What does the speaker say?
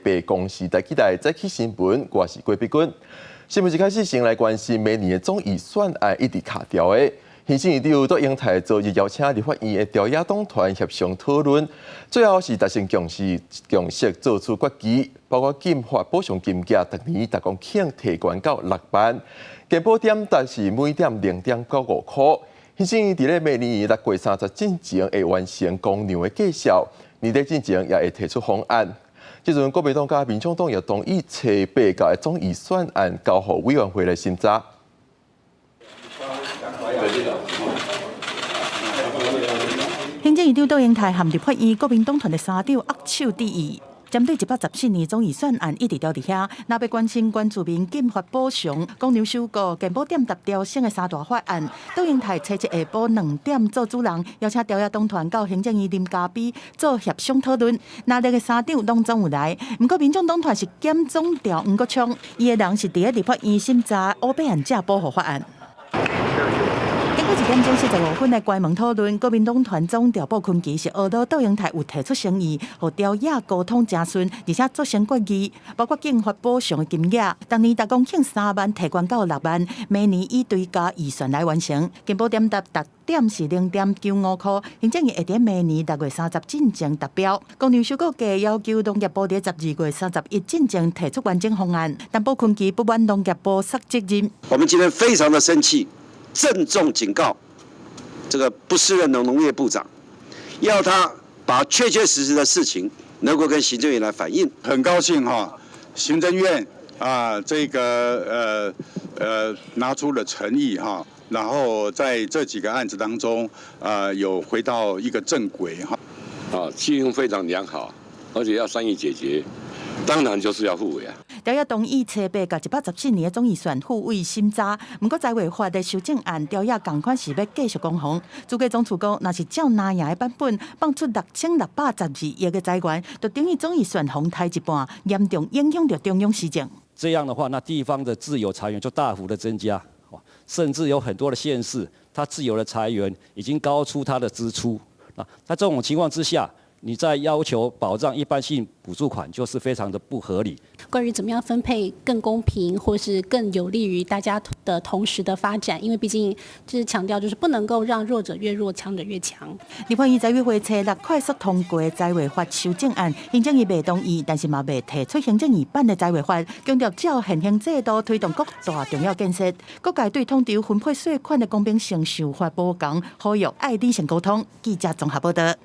白公司在期待再起新闻，我是郭碧君。新闻一开始先来关心明年的总预算案一直卡掉的。行政院长在英台昨日邀请立法院的调野党团协商讨论，最后是达成共识，做出决议，包括金发补偿金额，逐年达公庆提悬到6万，健保点但是每点0.95块。行政院伫咧明年6月30之前会完成公粮的介绍，年底之前也会提出方案。即阵国民党甲民众党也同意初8届的总预算案交予委员会来审查。行政院长杜英泰含立法院国民党团的3长握手致意。针对114年总预算案一直调伫遐，若要关心原住民金发补偿、公牛收购、健保点达调升的3大法案，杜英泰初一下晡2点做主人，邀请调野党团到行政院林嘉比做协商讨论。那个3长拢总有来，不过民众党团是减总调黄国昌，伊的人是伫咧立法院审查乌白案假保护法案。1点钟45分的关门讨论，国民党团总调鲍坤基是懊恼杜英泰有提出诚意，和调野沟通真顺，而且做成决议，包括警发补偿的金额，当年达公庆3万提悬到6万，明年以追加预算来完成。健保点达点是0.95块，行政院会伫明年6月30进前达标。公牛收购价要求农业部伫12月31进前提出完整方案，但鲍坤基不满农业部失责任。我们今天非常的生气。郑重警告这个不适任的农业部长，要他把确实的事情能够跟行政院来反映。很高兴哈，行政院这个拿出了诚意哈，然后在这几个案子当中有回到一个正轨哈。气氛非常良好，而且要善意解决，当然就是要互为啊。调野同意初8甲114年的总预算付委审查，不过财委法的修正案，调野同款是要继续攻防。主计总处讲，若是照拿赢的版本，放出6612亿的财源，就等于总预算红台一半，严重影响到中央施政。这样的话，那地方的自有财源就大幅的增加，甚至有很多的县市，它自有的财源已经高出它的支出。在这种情况之下，你在要求保障一般性补助款，就是非常的不合理。关于怎么样分配更公平，或是更有利于大家的同时的发展，因为毕竟就是强调，就是不能够让弱者越弱，强者越强。立法院财委会初6快速通过的财委法修正案，行政院未同意，但是嘛未提出行政院版的财委法，强调照现行制度推动各大重要建设。各界对统筹分配税款的公平性想法不同，呼吁爱理性沟通。记者综合报道。